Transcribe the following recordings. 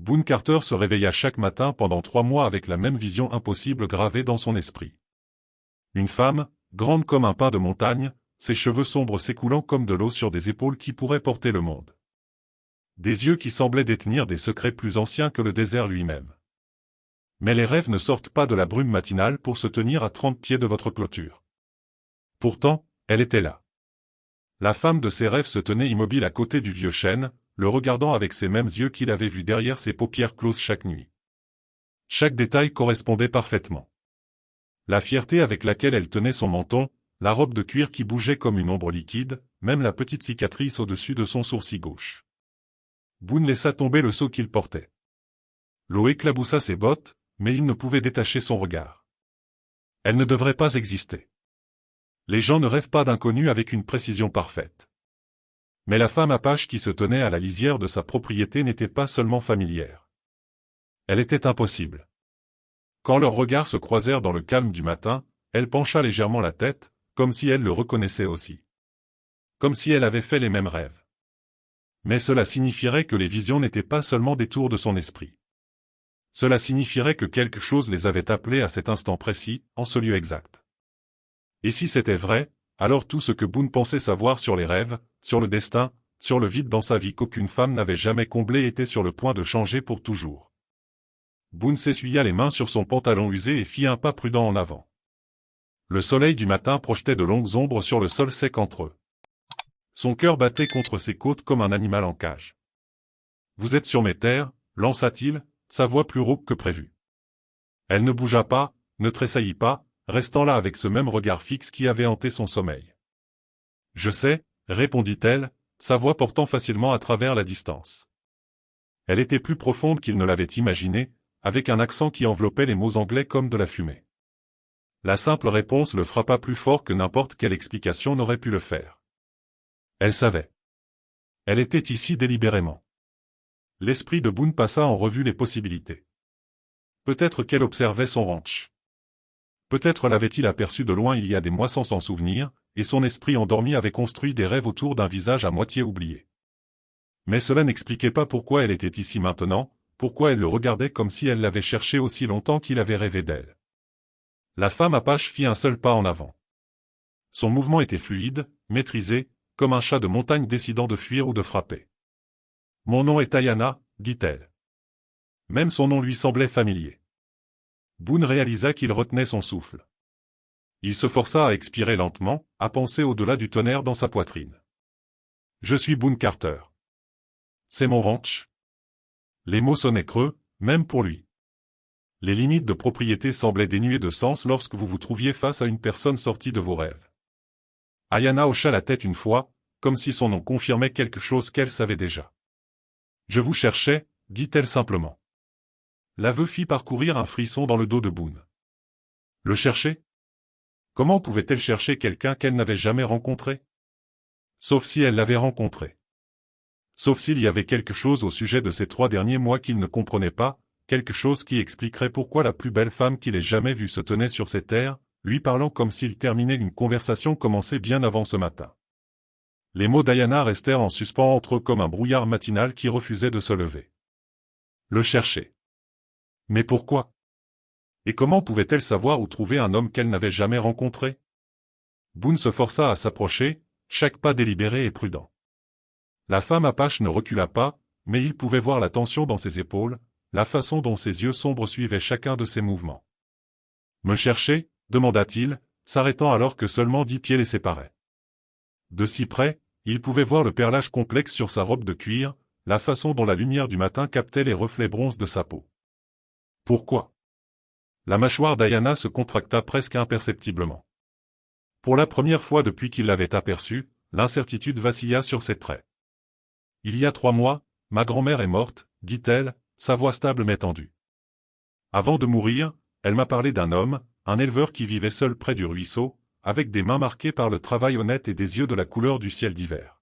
Boone Carter se réveilla chaque matin pendant 3 mois avec la même vision impossible gravée dans son esprit. Une femme, grande comme un pin de montagne, ses cheveux sombres s'écoulant comme de l'eau sur des épaules qui pourraient porter le monde. Des yeux qui semblaient détenir des secrets plus anciens que le désert lui-même. Mais les rêves ne sortent pas de la brume matinale pour se tenir à 30 pieds de votre clôture. Pourtant, elle était là. La femme de ses rêves se tenait immobile à côté du vieux chêne, le regardant avec ces mêmes yeux qu'il avait vus derrière ses paupières closes chaque nuit. Chaque détail correspondait parfaitement. La fierté avec laquelle elle tenait son menton, la robe de cuir qui bougeait comme une ombre liquide, même la petite cicatrice au-dessus de son sourcil gauche. Boone laissa tomber le seau qu'il portait. L'eau éclaboussa ses bottes, mais il ne pouvait détacher son regard. Elle ne devrait pas exister. Les gens ne rêvent pas d'inconnus avec une précision parfaite. Mais la femme apache qui se tenait à la lisière de sa propriété n'était pas seulement familière. Elle était impossible. Quand leurs regards se croisèrent dans le calme du matin, elle pencha légèrement la tête, comme si elle le reconnaissait aussi. Comme si elle avait fait les mêmes rêves. Mais cela signifierait que les visions n'étaient pas seulement des tours de son esprit. Cela signifierait que quelque chose les avait appelés à cet instant précis, en ce lieu exact. Et si c'était vrai, alors tout ce que Boone pensait savoir sur les rêves, sur le destin, sur le vide dans sa vie qu'aucune femme n'avait jamais comblé était sur le point de changer pour toujours. Boone s'essuya les mains sur son pantalon usé et fit un pas prudent en avant. Le soleil du matin projetait de longues ombres sur le sol sec entre eux. Son cœur battait contre ses côtes comme un animal en cage. « Vous êtes sur mes terres » lança-t-il, sa voix plus rauque que prévu. Elle ne bougea pas, ne tressaillit pas, restant là avec ce même regard fixe qui avait hanté son sommeil. « Je sais » répondit-elle, sa voix portant facilement à travers la distance. Elle était plus profonde qu'il ne l'avait imaginé, avec un accent qui enveloppait les mots anglais comme de la fumée. La simple réponse le frappa plus fort que n'importe quelle explication n'aurait pu le faire. Elle savait. Elle était ici délibérément. L'esprit de Boone passa en revue les possibilités. Peut-être qu'elle observait son ranch. Peut-être l'avait-il aperçu de loin il y a des mois sans s'en souvenir, et son esprit endormi avait construit des rêves autour d'un visage à moitié oublié. Mais cela n'expliquait pas pourquoi elle était ici maintenant, pourquoi elle le regardait comme si elle l'avait cherché aussi longtemps qu'il avait rêvé d'elle. La femme apache fit un seul pas en avant. Son mouvement était fluide, maîtrisé, comme un chat de montagne décidant de fuir ou de frapper. « Mon nom est Ayana » dit-elle. Même son nom lui semblait familier. Boone réalisa qu'il retenait son souffle. Il se força à expirer lentement, à penser au-delà du tonnerre dans sa poitrine. « Je suis Boone Carter. C'est mon ranch. » Les mots sonnaient creux, même pour lui. Les limites de propriété semblaient dénuées de sens lorsque vous vous trouviez face à une personne sortie de vos rêves. Ayana hocha la tête une fois, comme si son nom confirmait quelque chose qu'elle savait déjà. « Je vous cherchais » dit-elle simplement. L'aveu fit parcourir un frisson dans le dos de Boone. Le chercher? Comment pouvait-elle chercher quelqu'un qu'elle n'avait jamais rencontré? Sauf si elle l'avait rencontré. Sauf s'il y avait quelque chose au sujet de ces 3 derniers mois qu'il ne comprenait pas, quelque chose qui expliquerait pourquoi la plus belle femme qu'il ait jamais vue se tenait sur ses terres, lui parlant comme s'il terminait une conversation commencée bien avant ce matin. Les mots d'Ayana restèrent en suspens entre eux comme un brouillard matinal qui refusait de se lever. Le chercher. Mais pourquoi? Et comment pouvait-elle savoir où trouver un homme qu'elle n'avait jamais rencontré? Boone se força à s'approcher, chaque pas délibéré et prudent. La femme apache ne recula pas, mais il pouvait voir la tension dans ses épaules, la façon dont ses yeux sombres suivaient chacun de ses mouvements. « Me chercher ?» demanda-t-il, s'arrêtant alors que seulement 10 pieds les séparaient. De si près, il pouvait voir le perlage complexe sur sa robe de cuir, la façon dont la lumière du matin captait les reflets bronze de sa peau. Pourquoi? La mâchoire d'Ayana se contracta presque imperceptiblement. Pour la première fois depuis qu'il l'avait aperçue, l'incertitude vacilla sur ses traits. « Il y a 3 mois, ma grand-mère est morte, » dit-elle, sa voix stable mais tendue. Avant de mourir, elle m'a parlé d'un homme, un éleveur qui vivait seul près du ruisseau, avec des mains marquées par le travail honnête et des yeux de la couleur du ciel d'hiver.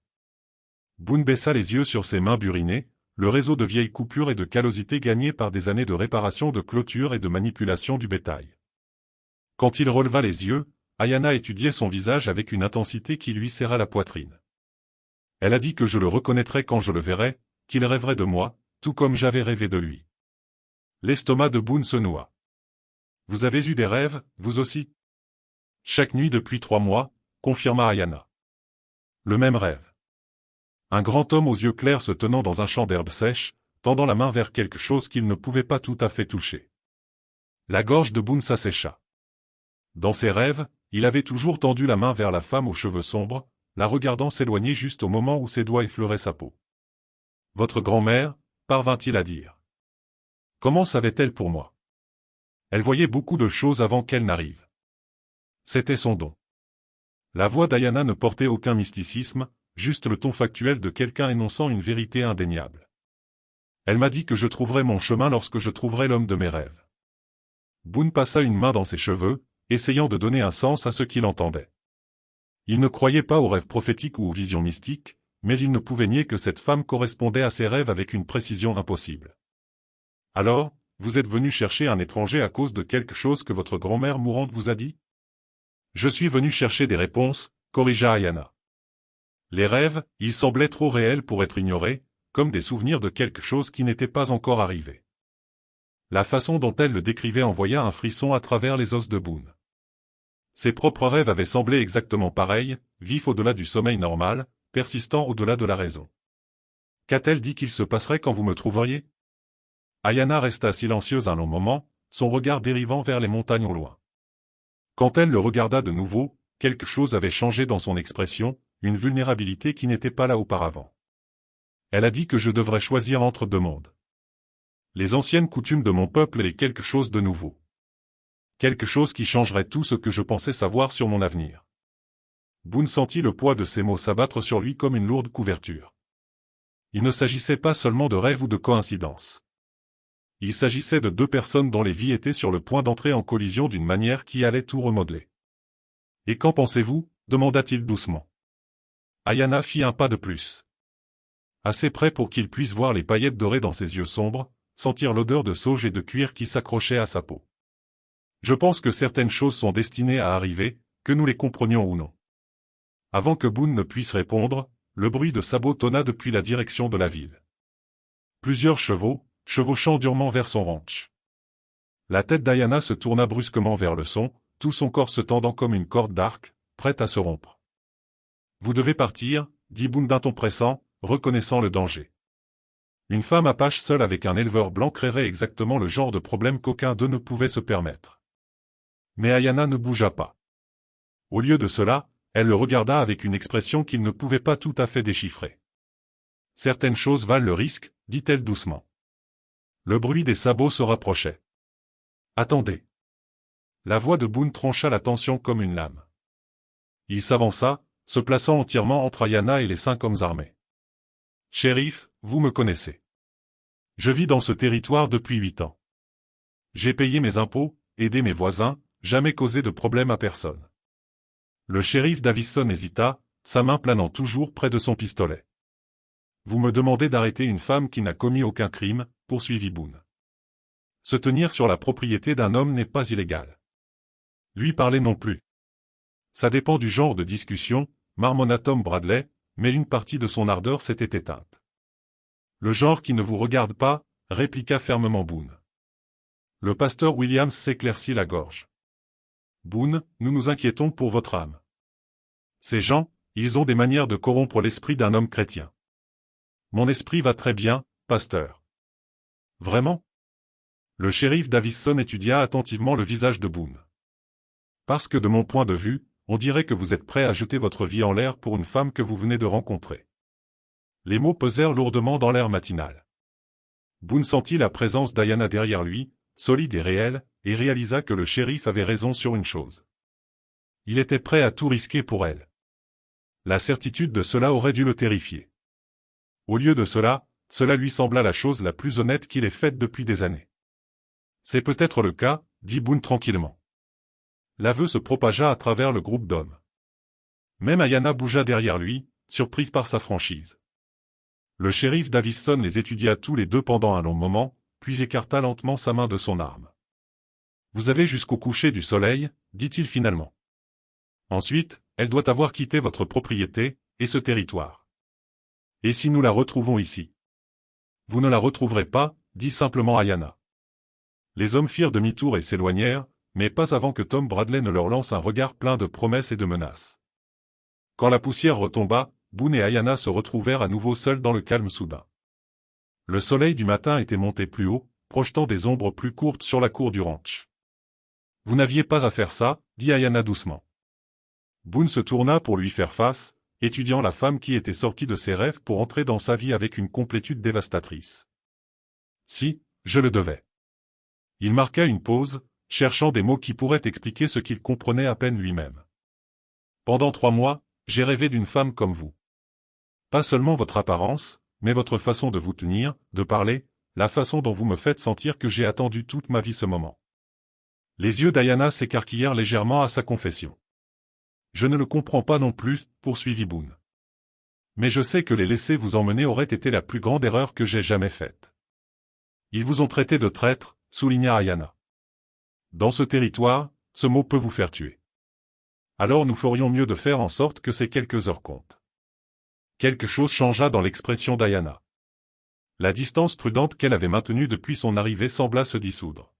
Boone baissa les yeux sur ses mains burinées, le réseau de vieilles coupures et de callosités gagné par des années de réparation de clôture et de manipulation du bétail. Quand il releva les yeux, Ayana étudiait son visage avec une intensité qui lui serra la poitrine. Elle a dit que je le reconnaîtrais quand je le verrais, qu'il rêverait de moi, tout comme j'avais rêvé de lui. L'estomac de Boone se noua. Vous avez eu des rêves, vous aussi? Chaque nuit depuis 3 mois, confirma Ayana. Le même rêve. Un grand homme aux yeux clairs se tenant dans un champ d'herbes sèches, tendant la main vers quelque chose qu'il ne pouvait pas tout à fait toucher. La gorge de Boone s'assécha. Dans ses rêves, il avait toujours tendu la main vers la femme aux cheveux sombres, la regardant s'éloigner juste au moment où ses doigts effleuraient sa peau. Votre grand-mère, parvint-il à dire. Comment savait-elle pour moi? Elle voyait beaucoup de choses avant qu'elle n'arrive. C'était son don. La voix d'Ayana ne portait aucun mysticisme, juste le ton factuel de quelqu'un énonçant une vérité indéniable. Elle m'a dit que je trouverais mon chemin lorsque je trouverais l'homme de mes rêves. Boone passa une main dans ses cheveux, essayant de donner un sens à ce qu'il entendait. Il ne croyait pas aux rêves prophétiques ou aux visions mystiques, mais il ne pouvait nier que cette femme correspondait à ses rêves avec une précision impossible. Alors, vous êtes venu chercher un étranger à cause de quelque chose que votre grand-mère mourante vous a dit? Je suis venu chercher des réponses, corrigea Ayana. Les rêves, ils semblaient trop réels pour être ignorés, comme des souvenirs de quelque chose qui n'était pas encore arrivé. La façon dont elle le décrivait envoya un frisson à travers les os de Boone. Ses propres rêves avaient semblé exactement pareils, vifs au-delà du sommeil normal, persistants au-delà de la raison. Qu'a-t-elle dit qu'il se passerait quand vous me trouveriez? Ayana resta silencieuse un long moment, son regard dérivant vers les montagnes au loin. Quand elle le regarda de nouveau, quelque chose avait changé dans son expression, une vulnérabilité qui n'était pas là auparavant. Elle a dit que je devrais choisir entre 2 mondes. Les anciennes coutumes de mon peuple et quelque chose de nouveau. Quelque chose qui changerait tout ce que je pensais savoir sur mon avenir. Boone sentit le poids de ces mots s'abattre sur lui comme une lourde couverture. Il ne s'agissait pas seulement de rêve ou de coïncidence. Il s'agissait de 2 personnes dont les vies étaient sur le point d'entrer en collision d'une manière qui allait tout remodeler. « Et qu'en pensez-vous » demanda-t-il doucement. Ayana fit un pas de plus. Assez près pour qu'il puisse voir les paillettes dorées dans ses yeux sombres, sentir l'odeur de sauge et de cuir qui s'accrochait à sa peau. Je pense que certaines choses sont destinées à arriver, que nous les comprenions ou non. Avant que Boone ne puisse répondre, le bruit de sabots tonna depuis la direction de la ville. Plusieurs chevaux, chevauchant durement vers son ranch. La tête d'Ayana se tourna brusquement vers le son, tout son corps se tendant comme une corde d'arc, prête à se rompre. « Vous devez partir, » dit Boone d'un ton pressant, reconnaissant le danger. Une femme apache seule avec un éleveur blanc créerait exactement le genre de problème qu'aucun d'eux ne pouvait se permettre. Mais Ayana ne bougea pas. Au lieu de cela, elle le regarda avec une expression qu'il ne pouvait pas tout à fait déchiffrer. « Certaines choses valent le risque, » dit-elle doucement. Le bruit des sabots se rapprochait. « Attendez. » La voix de Boone trancha la tension comme une lame. Il s'avança, se plaçant entièrement entre Ayana et les 5 hommes armés. « Shérif, vous me connaissez. Je vis dans ce territoire depuis 8 ans. J'ai payé mes impôts, aidé mes voisins, jamais causé de problème à personne. » Le shérif Davison hésita, sa main planant toujours près de son pistolet. « Vous me demandez d'arrêter une femme qui n'a commis aucun crime, » poursuivit Boone. « Se tenir sur la propriété d'un homme n'est pas illégal. Lui parler non plus. Ça dépend du genre de discussion, marmonna Tom Bradley, mais une partie de son ardeur s'était éteinte. Le genre qui ne vous regarde pas, répliqua fermement Boone. Le pasteur Williams s'éclaircit la gorge. Boone, nous nous inquiétons pour votre âme. Ces gens, ils ont des manières de corrompre l'esprit d'un homme chrétien. Mon esprit va très bien, pasteur. Vraiment? Le shérif Davison étudia attentivement le visage de Boone. Parce que de mon point de vue, on dirait que vous êtes prêt à jeter votre vie en l'air pour une femme que vous venez de rencontrer. Les mots pesèrent lourdement dans l'air matinal. Boone sentit la présence d'Ayana derrière lui, solide et réelle, et réalisa que le shérif avait raison sur une chose. Il était prêt à tout risquer pour elle. La certitude de cela aurait dû le terrifier. Au lieu de cela, cela lui sembla la chose la plus honnête qu'il ait faite depuis des années. C'est peut-être le cas, dit Boone tranquillement. L'aveu se propagea à travers le groupe d'hommes. Même Ayana bougea derrière lui, surprise par sa franchise. Le shérif Davison les étudia tous les 2 pendant un long moment, puis écarta lentement sa main de son arme. « Vous avez jusqu'au coucher du soleil, » dit-il finalement. « Ensuite, elle doit avoir quitté votre propriété, et ce territoire. Et si nous la retrouvons ici? Vous ne la retrouverez pas, dit simplement Ayana. Les hommes firent demi-tour et s'éloignèrent, mais pas avant que Tom Bradley ne leur lance un regard plein de promesses et de menaces. Quand la poussière retomba, Boone et Ayana se retrouvèrent à nouveau seuls dans le calme soudain. Le soleil du matin était monté plus haut, projetant des ombres plus courtes sur la cour du ranch. « Vous n'aviez pas à faire ça, » dit Ayana doucement. Boone se tourna pour lui faire face, étudiant la femme qui était sortie de ses rêves pour entrer dans sa vie avec une complétude dévastatrice. Si, je le devais. Il marqua une pause, cherchant des mots qui pourraient expliquer ce qu'il comprenait à peine lui-même. Pendant 3 mois, j'ai rêvé d'une femme comme vous. Pas seulement votre apparence, mais votre façon de vous tenir, de parler, la façon dont vous me faites sentir que j'ai attendu toute ma vie ce moment. Les yeux d'Ayana s'écarquillèrent légèrement à sa confession. Je ne le comprends pas non plus, poursuivit Boone. Mais je sais que les laisser vous emmener aurait été la plus grande erreur que j'ai jamais faite. Ils vous ont traité de traître, souligna Ayana. Dans ce territoire, ce mot peut vous faire tuer. Alors nous ferions mieux de faire en sorte que ces quelques heures comptent. Quelque chose changea dans l'expression d'Ayana. La distance prudente qu'elle avait maintenue depuis son arrivée sembla se dissoudre.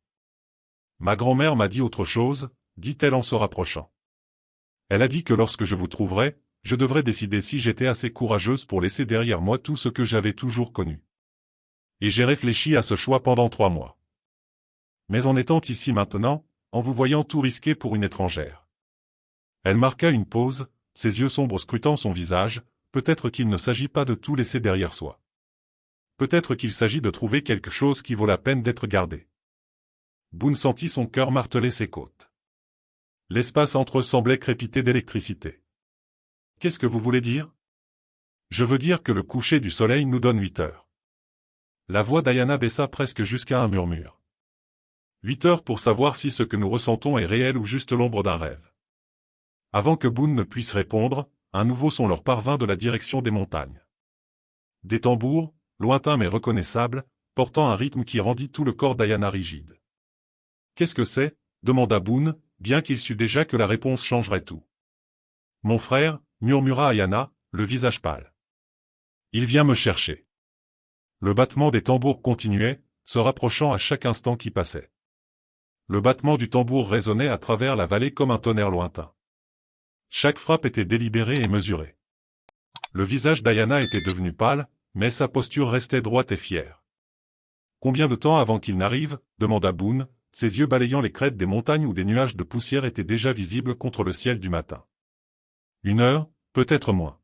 Ma grand-mère m'a dit autre chose, dit-elle en se rapprochant. Elle a dit que lorsque je vous trouverai, je devrais décider si j'étais assez courageuse pour laisser derrière moi tout ce que j'avais toujours connu. Et j'ai réfléchi à ce choix pendant 3 mois. Mais en étant ici maintenant, en vous voyant tout risquer pour une étrangère. Elle marqua une pause, ses yeux sombres scrutant son visage, peut-être qu'il ne s'agit pas de tout laisser derrière soi. Peut-être qu'il s'agit de trouver quelque chose qui vaut la peine d'être gardé. Boone sentit son cœur marteler ses côtes. L'espace entre eux semblait crépiter d'électricité. Qu'est-ce que vous voulez dire? Je veux dire que le coucher du soleil nous donne 8 heures. La voix d'Ayana baissa presque jusqu'à un murmure. 8 heures pour savoir si ce que nous ressentons est réel ou juste l'ombre d'un rêve. Avant que Boone ne puisse répondre, un nouveau son leur parvint de la direction des montagnes. Des tambours, lointains mais reconnaissables, portant un rythme qui rendit tout le corps d'Ayana rigide. « Qu'est-ce que c'est » demanda Boone, bien qu'il sût déjà que la réponse changerait tout. « Mon frère » murmura Ayana, le visage pâle. « Il vient me chercher. » Le battement des tambours continuait, se rapprochant à chaque instant qui passait. Le battement du tambour résonnait à travers la vallée comme un tonnerre lointain. Chaque frappe était délibérée et mesurée. Le visage d'Ayana était devenu pâle, mais sa posture restait droite et fière. « Combien de temps avant qu'il n'arrive » demanda Boone, ses yeux balayant les crêtes des montagnes où des nuages de poussière étaient déjà visibles contre le ciel du matin. « 1 heure, peut-être moins. »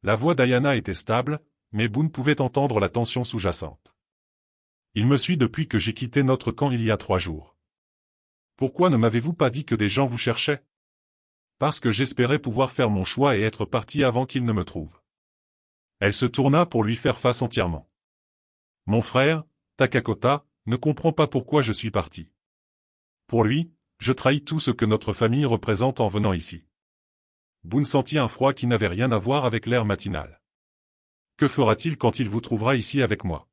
La voix d'Ayana était stable, mais Boone pouvait entendre la tension sous-jacente. « Il me suit depuis que j'ai quitté notre camp il y a 3 jours. Pourquoi ne m'avez-vous pas dit que des gens vous cherchaient? Parce que j'espérais pouvoir faire mon choix et être parti avant qu'il ne me trouve. » Elle se tourna pour lui faire face entièrement. « Mon frère, Takakota, ne comprend pas pourquoi je suis parti. Pour lui, je trahis tout ce que notre famille représente en venant ici. » Boone sentit un froid qui n'avait rien à voir avec l'air matinal. « Que fera-t-il quand il vous trouvera ici avec moi? »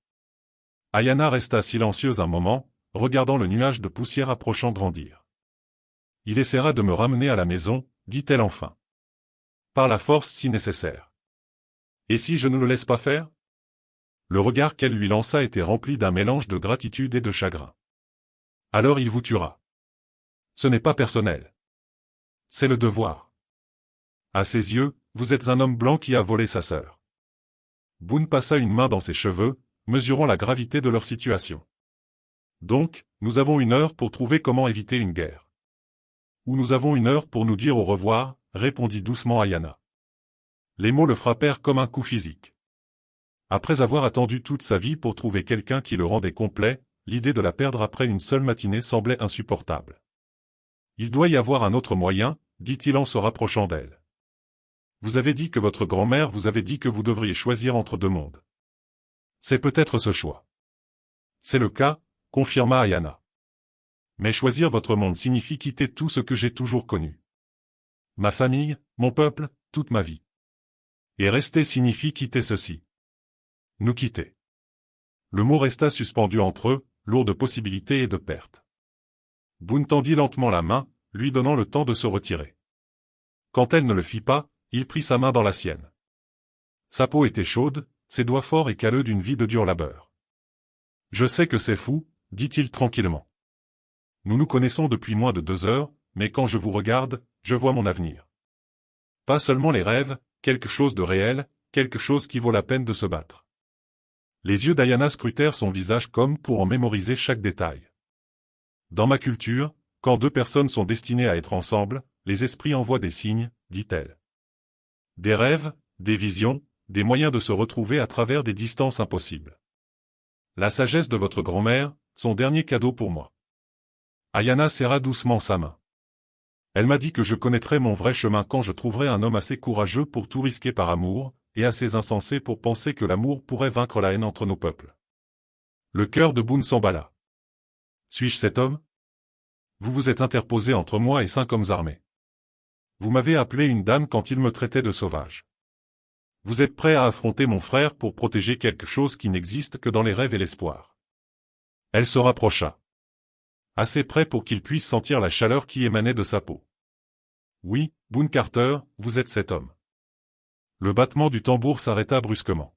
Ayana resta silencieuse un moment, regardant le nuage de poussière approchant grandir. « Il essaiera de me ramener à la maison, » dit-elle enfin. « Par la force si nécessaire. Et si je ne le laisse pas faire? » Le regard qu'elle lui lança était rempli d'un mélange de gratitude et de chagrin. « Alors il vous tuera. Ce n'est pas personnel. C'est le devoir. À ses yeux, vous êtes un homme blanc qui a volé sa sœur. » Boone passa une main dans ses cheveux, mesurant la gravité de leur situation. « Donc, nous avons 1 heure pour trouver comment éviter une guerre. Ou nous avons 1 heure pour nous dire au revoir, » répondit doucement Ayana. Les mots le frappèrent comme un coup physique. Après avoir attendu toute sa vie pour trouver quelqu'un qui le rendait complet, l'idée de la perdre après une seule matinée semblait insupportable. « Il doit y avoir un autre moyen, » dit-il en se rapprochant d'elle. « Vous avez dit que votre grand-mère vous avait dit que vous devriez choisir entre 2 mondes. C'est peut-être ce choix. » C'est le cas, confirma Ayana. Mais choisir votre monde signifie quitter tout ce que j'ai toujours connu. Ma famille, mon peuple, toute ma vie. Et rester signifie quitter ceci. Nous quitter. Le mot resta suspendu entre eux, lourd de possibilités et de pertes. Boone tendit lentement la main, lui donnant le temps de se retirer. Quand elle ne le fit pas, il prit sa main dans la sienne. Sa peau était chaude, ses doigts forts et calleux d'une vie de dur labeur. Je sais que c'est fou, dit-il tranquillement. Nous nous connaissons depuis moins de 2 heures, mais quand je vous regarde, je vois mon avenir. Pas seulement les rêves, quelque chose de réel, quelque chose qui vaut la peine de se battre. Les yeux d'Ayana scrutèrent son visage comme pour en mémoriser chaque détail. Dans ma culture, quand 2 personnes sont destinées à être ensemble, les esprits envoient des signes, dit-elle. Des rêves, des visions, des moyens de se retrouver à travers des distances impossibles. La sagesse de votre grand-mère, son dernier cadeau pour moi. Ayana serra doucement sa main. Elle m'a dit que je connaîtrais mon vrai chemin quand je trouverais un homme assez courageux pour tout risquer par amour, et assez insensé pour penser que l'amour pourrait vaincre la haine entre nos peuples. Le cœur de Boone s'emballa. Suis-je cet homme? Vous vous êtes interposé entre moi et 5 hommes armés. Vous m'avez appelé une dame quand il me traitait de sauvage. Vous êtes prêt à affronter mon frère pour protéger quelque chose qui n'existe que dans les rêves et l'espoir. Elle se rapprocha. Assez près pour qu'il puisse sentir la chaleur qui émanait de sa peau. Oui, Boone Carter, vous êtes cet homme. Le battement du tambour s'arrêta brusquement.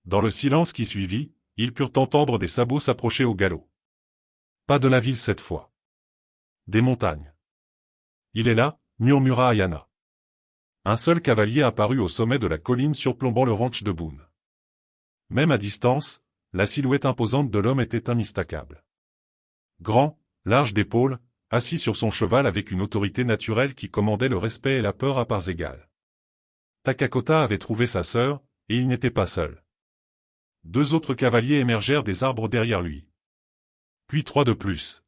Dans le silence qui suivit, ils purent entendre des sabots s'approcher au galop. Pas de la ville cette fois. Des montagnes. Il est là, murmura Ayana. Un seul cavalier apparut au sommet de la colline surplombant le ranch de Boone. Même à distance, la silhouette imposante de l'homme était imistakable. Grand, large d'épaules, assis sur son cheval avec une autorité naturelle qui commandait le respect et la peur à parts égales. Takakota avait trouvé sa sœur, et il n'était pas seul. 2 autres cavaliers émergèrent des arbres derrière lui. Puis 3 de plus.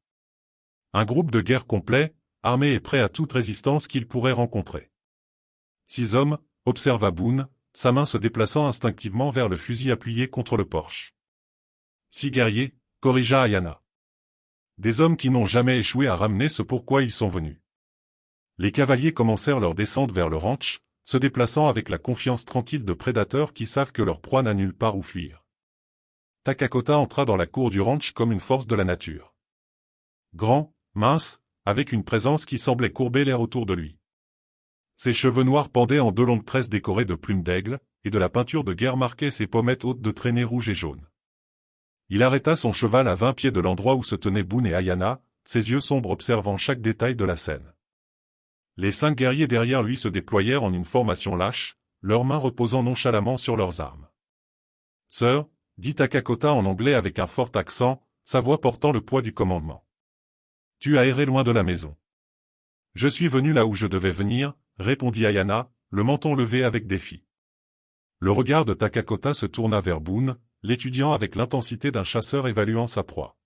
Un groupe de guerre complet, armé et prêt à toute résistance qu'il pourrait rencontrer. 6 hommes, observa Boone, sa main se déplaçant instinctivement vers le fusil appuyé contre le porche. 6 guerriers, corrigea Ayana. Des hommes qui n'ont jamais échoué à ramener ce pourquoi ils sont venus. Les cavaliers commencèrent leur descente vers le ranch, se déplaçant avec la confiance tranquille de prédateurs qui savent que leur proie n'a nulle part où fuir. Takakota entra dans la cour du ranch comme une force de la nature. Grand, mince, avec une présence qui semblait courber l'air autour de lui. Ses cheveux noirs pendaient en 2 longues tresses décorées de plumes d'aigle, et de la peinture de guerre marquait ses pommettes hautes de traînées rouges et jaunes. Il arrêta son cheval à 20 pieds de l'endroit où se tenaient Boone et Ayana, ses yeux sombres observant chaque détail de la scène. Les 5 guerriers derrière lui se déployèrent en une formation lâche, leurs mains reposant nonchalamment sur leurs armes. « Sœur », dit Takakota en anglais avec un fort accent, sa voix portant le poids du commandement. « Tu as erré loin de la maison. »« Je suis venu là où je devais venir », répondit Ayana, le menton levé avec défi. Le regard de Takakota se tourna vers Boone, l'étudiant avec l'intensité d'un chasseur évaluant sa proie.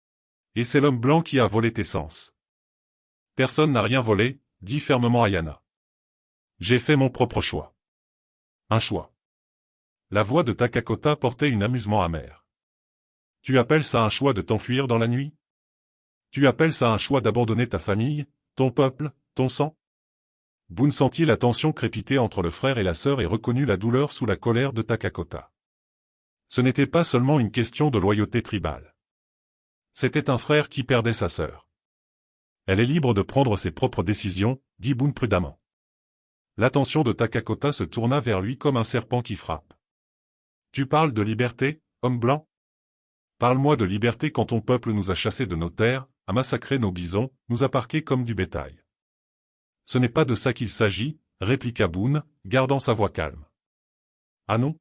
« Et c'est l'homme blanc qui a volé tes sens. »« Personne n'a rien volé, » dit fermement Ayana. « J'ai fait mon propre choix. » « Un choix. » La voix de Takakota portait un amusement amer. « Tu appelles ça un choix de t'enfuir dans la nuit? Tu appelles ça un choix d'abandonner ta famille, ton peuple, ton sang ?» Boone sentit la tension crépiter entre le frère et la sœur et reconnut la douleur sous la colère de Takakota. Ce n'était pas seulement une question de loyauté tribale. C'était un frère qui perdait sa sœur. Elle est libre de prendre ses propres décisions, dit Boone prudemment. L'attention de Takakota se tourna vers lui comme un serpent qui frappe. Tu parles de liberté, homme blanc? Parle-moi de liberté quand ton peuple nous a chassés de nos terres, a massacré nos bisons, nous a parqués comme du bétail. Ce n'est pas de ça qu'il s'agit, répliqua Boone, gardant sa voix calme. Ah non?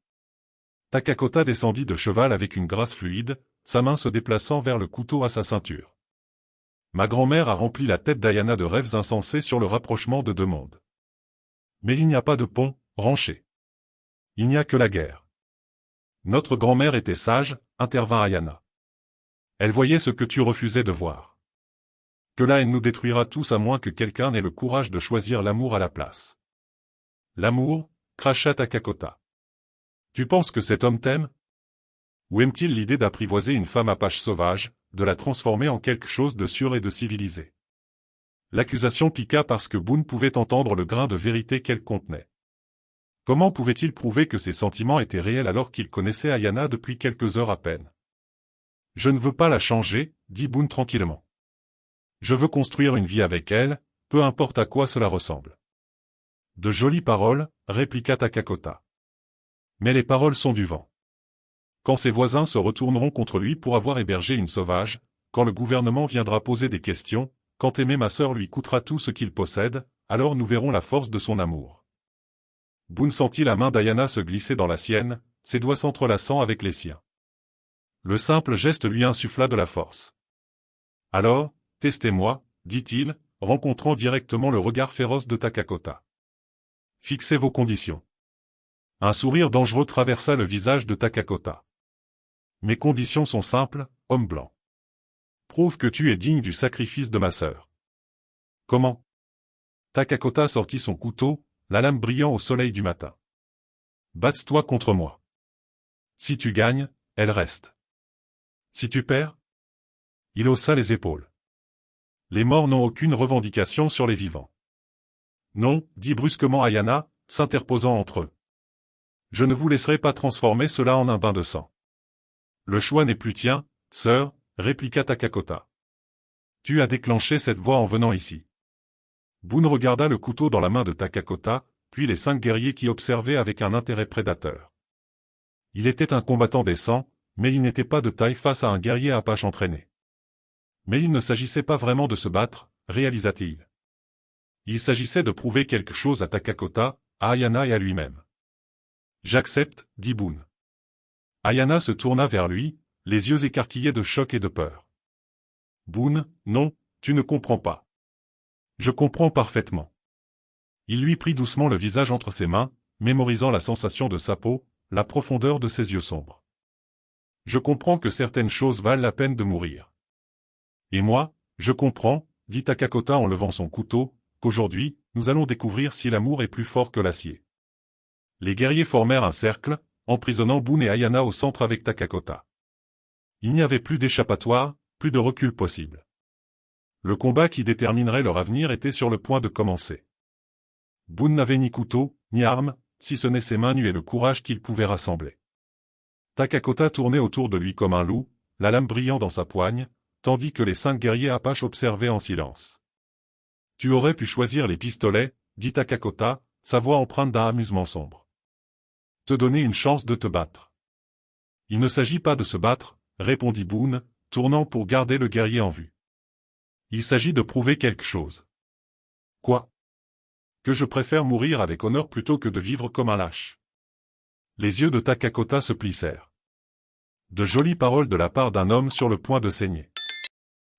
Takakota descendit de cheval avec une grâce fluide, sa main se déplaçant vers le couteau à sa ceinture. Ma grand-mère a rempli la tête d'Ayana de rêves insensés sur le rapprochement de 2 mondes. Mais il n'y a pas de pont, Ranché. Il n'y a que la guerre. Notre grand-mère était sage, intervint Ayana. Elle voyait ce que tu refusais de voir. Que la haine nous détruira tous à moins que quelqu'un n'ait le courage de choisir l'amour à la place. L'amour, cracha Takakota. Tu penses que cet homme t'aime? Ou aime-t-il l'idée d'apprivoiser une femme apache sauvage, de la transformer en quelque chose de sûr et de civilisé? L'accusation piqua parce que Boone pouvait entendre le grain de vérité qu'elle contenait. Comment pouvait-il prouver que ses sentiments étaient réels alors qu'il connaissait Ayana depuis quelques heures à peine? Je ne veux pas la changer, dit Boone tranquillement. Je veux construire une vie avec elle, peu importe à quoi cela ressemble. De jolies paroles, répliqua Takakota. Mais les paroles sont du vent. Quand ses voisins se retourneront contre lui pour avoir hébergé une sauvage, quand le gouvernement viendra poser des questions, quand aimer ma sœur lui coûtera tout ce qu'il possède, alors nous verrons la force de son amour. Boone sentit la main d'Ayana se glisser dans la sienne, ses doigts s'entrelaçant avec les siens. Le simple geste lui insuffla de la force. Alors, testez-moi, dit-il, rencontrant directement le regard féroce de Takakota. Fixez vos conditions. Un sourire dangereux traversa le visage de Takakota. Mes conditions sont simples, homme blanc. Prouve que tu es digne du sacrifice de ma sœur. Comment? Takakota sortit son couteau, la lame brillant au soleil du matin. Batte-toi contre moi. Si tu gagnes, elle reste. Si tu perds? Il haussa les épaules. Les morts n'ont aucune revendication sur les vivants. Non, dit brusquement Ayana, s'interposant entre eux. Je ne vous laisserai pas transformer cela en un bain de sang. Le choix n'est plus tien, sœur, répliqua Takakota. Tu as déclenché cette voix en venant ici. Boone regarda le couteau dans la main de Takakota, puis les 5 guerriers qui observaient avec un intérêt prédateur. Il était un combattant décent, mais il n'était pas de taille face à un guerrier apache entraîné. Mais il ne s'agissait pas vraiment de se battre, réalisa-t-il. Il s'agissait de prouver quelque chose à Takakota, à Ayana et à lui-même. J'accepte, dit Boone. Ayana se tourna vers lui, les yeux écarquillés de choc et de peur. Boone, non, tu ne comprends pas. Je comprends parfaitement. Il lui prit doucement le visage entre ses mains, mémorisant la sensation de sa peau, la profondeur de ses yeux sombres. Je comprends que certaines choses valent la peine de mourir. Et moi, je comprends, dit Takakota en levant son couteau, qu'aujourd'hui, nous allons découvrir si l'amour est plus fort que l'acier. Les guerriers formèrent un cercle, emprisonnant Boone et Ayana au centre avec Takakota. Il n'y avait plus d'échappatoire, plus de recul possible. Le combat qui déterminerait leur avenir était sur le point de commencer. Boone n'avait ni couteau, ni arme, si ce n'est ses mains nues et le courage qu'il pouvait rassembler. Takakota tournait autour de lui comme un loup, la lame brillant dans sa poigne, tandis que les 5 guerriers apaches observaient en silence. Tu aurais pu choisir les pistolets, dit Takakota, sa voix empreinte d'un amusement sombre. Te donner une chance de te battre. Il ne s'agit pas de se battre, répondit Boone, tournant pour garder le guerrier en vue. Il s'agit de prouver quelque chose. Quoi? Que je préfère mourir avec honneur plutôt que de vivre comme un lâche. Les yeux de Takakota se plissèrent. De jolies paroles de la part d'un homme sur le point de saigner.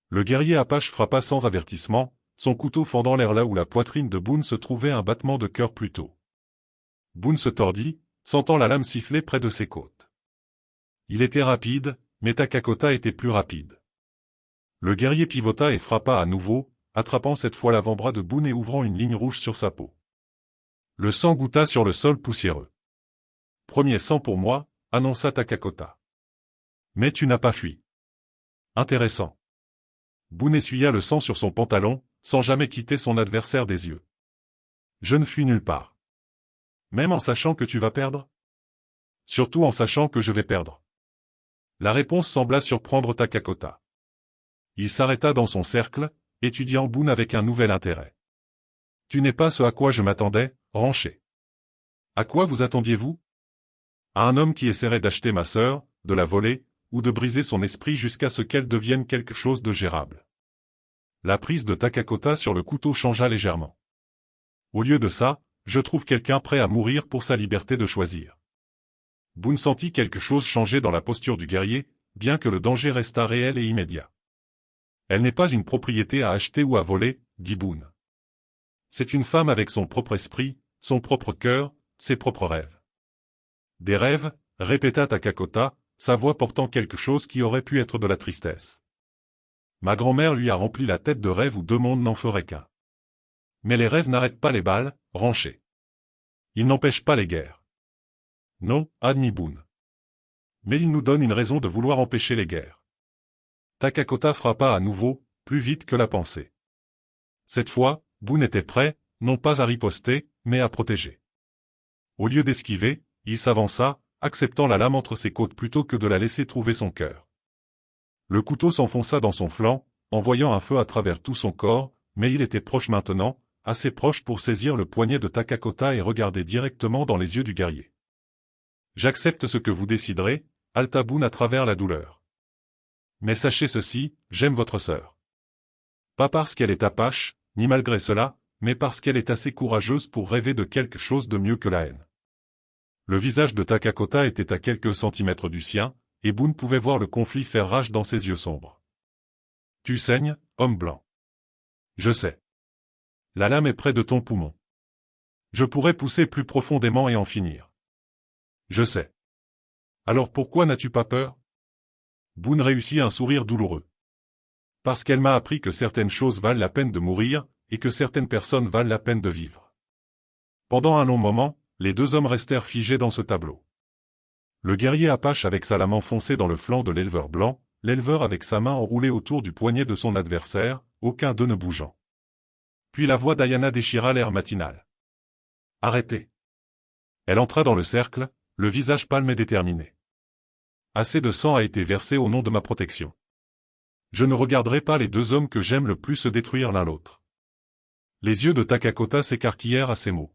Le guerrier apache frappa sans avertissement, son couteau fendant l'air là où la poitrine de Boone se trouvait un battement de cœur plus tôt. Boone se tordit, sentant la lame siffler près de ses côtes. Il était rapide, mais Takakota était plus rapide. Le guerrier pivota et frappa à nouveau, attrapant cette fois l'avant-bras de Boone et ouvrant une ligne rouge sur sa peau. Le sang goûta sur le sol poussiéreux. Premier sang pour moi, annonça Takakota. Mais tu n'as pas fui. Intéressant. Boone essuya le sang sur son pantalon, sans jamais quitter son adversaire des yeux. Je ne fuis nulle part. Même en sachant que tu vas perdre? Surtout en sachant que je vais perdre. La réponse sembla surprendre Takakota. Il s'arrêta dans son cercle, étudiant Boone avec un nouvel intérêt. Tu n'es pas ce à quoi je m'attendais, Ranché. À quoi vous attendiez-vous? À un homme qui essaierait d'acheter ma sœur, de la voler, ou de briser son esprit jusqu'à ce qu'elle devienne quelque chose de gérable. La prise de Takakota sur le couteau changea légèrement. Au lieu de ça, je trouve quelqu'un prêt à mourir pour sa liberté de choisir. Boone sentit quelque chose changer dans la posture du guerrier, bien que le danger restât réel et immédiat. Elle n'est pas une propriété à acheter ou à voler, dit Boone. C'est une femme avec son propre esprit, son propre cœur, ses propres rêves. Des rêves, répéta Takakota, sa voix portant quelque chose qui aurait pu être de la tristesse. Ma grand-mère lui a rempli la tête de rêves où 2 mondes n'en feraient qu'un. Mais les rêves n'arrêtent pas les balles, Ranché. Ils n'empêchent pas les guerres. Non, admit Boone. Mais ils nous donnent une raison de vouloir empêcher les guerres. Takakota frappa à nouveau, plus vite que la pensée. Cette fois, Boone était prêt, non pas à riposter, mais à protéger. Au lieu d'esquiver, il s'avança, acceptant la lame entre ses côtes plutôt que de la laisser trouver son cœur. Le couteau s'enfonça dans son flanc, envoyant un feu à travers tout son corps, mais il était proche maintenant, assez proche pour saisir le poignet de Takakota et regarder directement dans les yeux du guerrier. J'accepte ce que vous déciderez, haleta Boone à travers la douleur. Mais sachez ceci, j'aime votre sœur. Pas parce qu'elle est apache, ni malgré cela, mais parce qu'elle est assez courageuse pour rêver de quelque chose de mieux que la haine. Le visage de Takakota était à quelques centimètres du sien, et Boone pouvait voir le conflit faire rage dans ses yeux sombres. Tu saignes, homme blanc. Je sais. La lame est près de ton poumon. Je pourrais pousser plus profondément et en finir. Je sais. Alors pourquoi n'as-tu pas peur? Boone réussit un sourire douloureux. Parce qu'elle m'a appris que certaines choses valent la peine de mourir, et que certaines personnes valent la peine de vivre. Pendant un long moment, les deux hommes restèrent figés dans ce tableau. Le guerrier apache avec sa lame enfoncée dans le flanc de l'éleveur blanc, l'éleveur avec sa main enroulée autour du poignet de son adversaire, aucun d'eux ne bougeant. Puis la voix d'Ayana déchira l'air matinal. Arrêtez. Elle entra dans le cercle, le visage pâle et déterminé. Assez de sang a été versé au nom de ma protection. Je ne regarderai pas les deux hommes que j'aime le plus se détruire l'un l'autre. Les yeux de Takakota s'écarquillèrent à ces mots.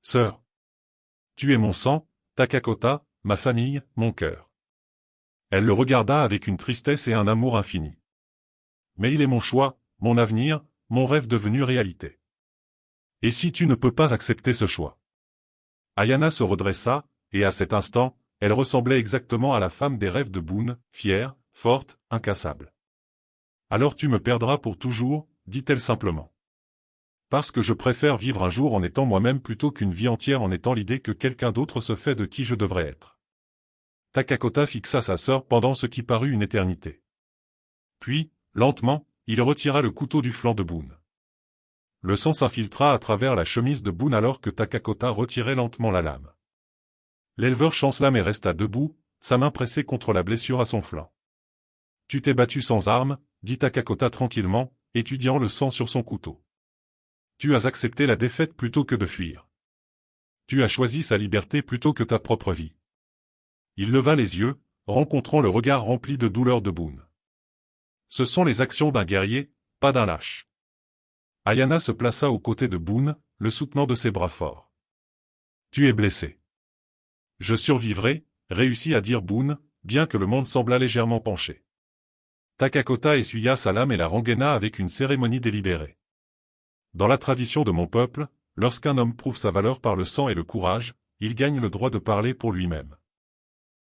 Sœur. Tu es mon sang, Takakota, ma famille, mon cœur. Elle le regarda avec une tristesse et un amour infini. Mais il est mon choix, mon avenir, mon rêve devenu réalité. Et si tu ne peux pas accepter ce choix? Ayana se redressa, et à cet instant, elle ressemblait exactement à la femme des rêves de Boone, fière, forte, incassable. Alors tu me perdras pour toujours, dit-elle simplement. Parce que je préfère vivre un jour en étant moi-même plutôt qu'une vie entière en étant l'idée que quelqu'un d'autre se fait de qui je devrais être. Takakota fixa sa sœur pendant ce qui parut une éternité. Puis, lentement, il retira le couteau du flanc de Boone. Le sang s'infiltra à travers la chemise de Boone alors que Takakota retirait lentement la lame. L'éleveur chancela mais resta debout, sa main pressée contre la blessure à son flanc. Tu t'es battu sans arme, dit Takakota tranquillement, étudiant le sang sur son couteau. Tu as accepté la défaite plutôt que de fuir. Tu as choisi sa liberté plutôt que ta propre vie. Il leva les yeux, rencontrant le regard rempli de douleur de Boone. Ce sont les actions d'un guerrier, pas d'un lâche. Ayana se plaça aux côtés de Boone, le soutenant de ses bras forts. Tu es blessé. Je survivrai, réussit à dire Boone, bien que le monde semblât légèrement penché. Takakota essuya sa lame et la rengaina avec une cérémonie délibérée. Dans la tradition de mon peuple, lorsqu'un homme prouve sa valeur par le sang et le courage, il gagne le droit de parler pour lui-même.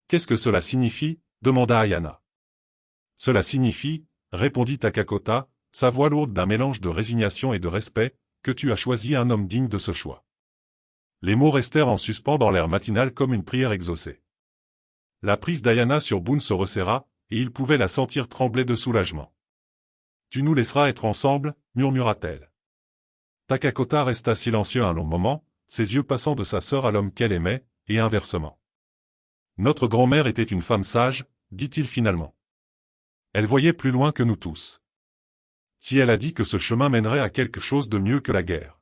Qu'est-ce que cela signifie? Demanda Ayana. Cela signifie, répondit Takakota, sa voix lourde d'un mélange de résignation et de respect, que tu as choisi un homme digne de ce choix. Les mots restèrent en suspens dans l'air matinal comme une prière exaucée. La prise d'Ayana sur Boone se resserra, et il pouvait la sentir trembler de soulagement. Tu nous laisseras être ensemble, murmura-t-elle. Takakota resta silencieux un long moment, ses yeux passant de sa sœur à l'homme qu'elle aimait, et inversement. Notre grand-mère était une femme sage, dit-il finalement. Elle voyait plus loin que nous tous. Si elle a dit que ce chemin mènerait à quelque chose de mieux que la guerre.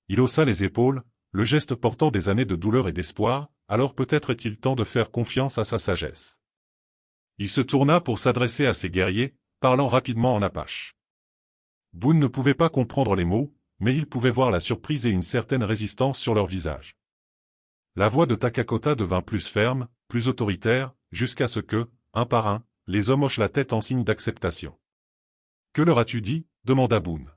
Il haussa les épaules, le geste portant des années de douleur et d'espoir, alors peut-être est-il temps de faire confiance à sa sagesse. Il se tourna pour s'adresser à ses guerriers, parlant rapidement en apache. Boone ne pouvait pas comprendre les mots, mais il pouvait voir la surprise et une certaine résistance sur leur visage. La voix de Takakota devint plus ferme, plus autoritaire, jusqu'à ce que, un par un, les hommes hochent la tête en signe d'acceptation. « Que leur as-tu dit » demanda Boone.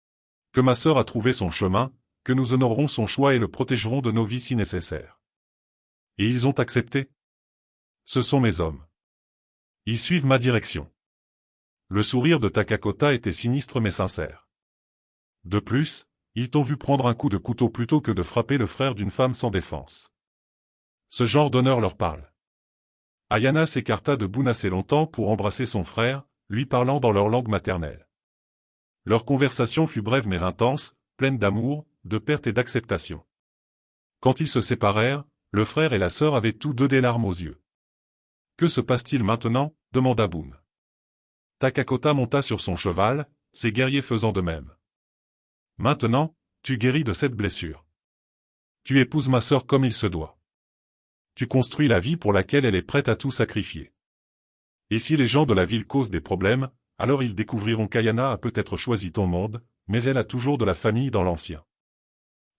« Que ma sœur a trouvé son chemin, que nous honorerons son choix et le protégerons de nos vies si nécessaire. » Et ils ont accepté. Ce sont mes hommes. Ils suivent ma direction. Le sourire de Takakota était sinistre mais sincère. De plus, ils t'ont vu prendre un coup de couteau plutôt que de frapper le frère d'une femme sans défense. Ce genre d'honneur leur parle. Ayana s'écarta de Boone assez longtemps pour embrasser son frère, lui parlant dans leur langue maternelle. Leur conversation fut brève mais intense, pleine d'amour, de perte et d'acceptation. Quand ils se séparèrent, le frère et la sœur avaient tous deux des larmes aux yeux. « Que se passe-t-il maintenant » demanda Boone. Takakota monta sur son cheval, ses guerriers faisant de même. « Maintenant, tu guéris de cette blessure. Tu épouses ma sœur comme il se doit. Tu construis la vie pour laquelle elle est prête à tout sacrifier. Et si les gens de la ville causent des problèmes, alors ils découvriront qu'Ayana a peut-être choisi ton monde, mais elle a toujours de la famille dans l'ancien.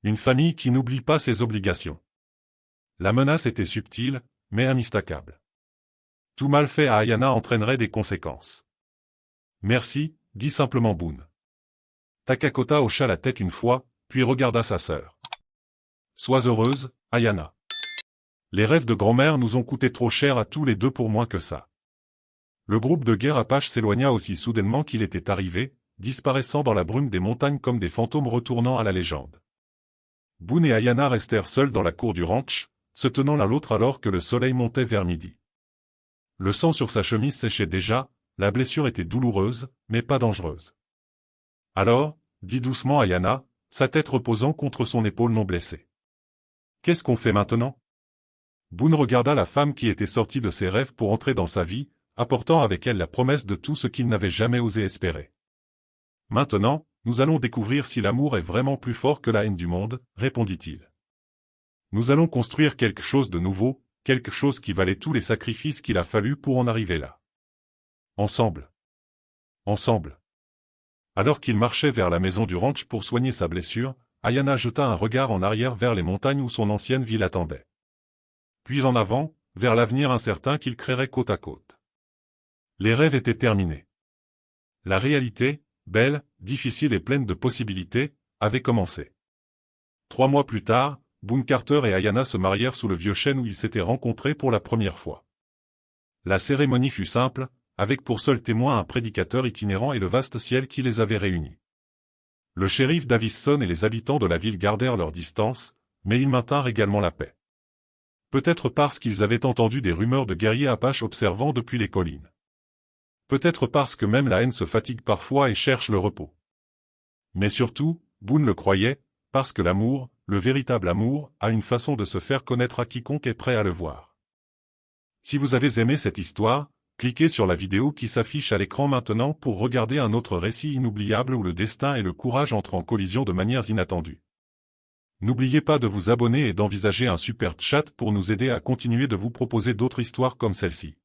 Une famille qui n'oublie pas ses obligations. La menace était subtile, mais immistacable. Tout mal fait à Ayana entraînerait des conséquences. Merci, dit simplement Boone. Takakota hocha la tête une fois, puis regarda sa sœur. Sois heureuse, Ayana. Les rêves de grand-mère nous ont coûté trop cher à tous les deux pour moins que ça. Le groupe de guerre Apache s'éloigna aussi soudainement qu'il était arrivé, disparaissant dans la brume des montagnes comme des fantômes retournant à la légende. Boone et Ayana restèrent seuls dans la cour du ranch, se tenant l'un l'autre alors que le soleil montait vers midi. Le sang sur sa chemise séchait déjà, la blessure était douloureuse, mais pas dangereuse. Alors, dit doucement Ayana, sa tête reposant contre son épaule non blessée. Qu'est-ce qu'on fait maintenant? Boone regarda la femme qui était sortie de ses rêves pour entrer dans sa vie, apportant avec elle la promesse de tout ce qu'il n'avait jamais osé espérer. Maintenant, nous allons découvrir si l'amour est vraiment plus fort que la haine du monde, répondit-il. Nous allons construire quelque chose de nouveau, quelque chose qui valait tous les sacrifices qu'il a fallu pour en arriver là. Ensemble. Ensemble. Alors qu'il marchait vers la maison du ranch pour soigner sa blessure, Ayana jeta un regard en arrière vers les montagnes où son ancienne ville attendait. Puis en avant, vers l'avenir incertain qu'ils créeraient côte à côte. Les rêves étaient terminés. La réalité, belle, difficile et pleine de possibilités, avait commencé. 3 mois plus tard, Boone Carter et Ayana se marièrent sous le vieux chêne où ils s'étaient rencontrés pour la première fois. La cérémonie fut simple, avec pour seul témoin un prédicateur itinérant et le vaste ciel qui les avait réunis. Le shérif Davison et les habitants de la ville gardèrent leur distance, mais ils maintinrent également la paix. Peut-être parce qu'ils avaient entendu des rumeurs de guerriers apaches observant depuis les collines. Peut-être parce que même la haine se fatigue parfois et cherche le repos. Mais surtout, Boone le croyait, parce que l'amour, le véritable amour, a une façon de se faire connaître à quiconque est prêt à le voir. Si vous avez aimé cette histoire, cliquez sur la vidéo qui s'affiche à l'écran maintenant pour regarder un autre récit inoubliable où le destin et le courage entrent en collision de manières inattendues. N'oubliez pas de vous abonner et d'envisager un super chat pour nous aider à continuer de vous proposer d'autres histoires comme celle-ci.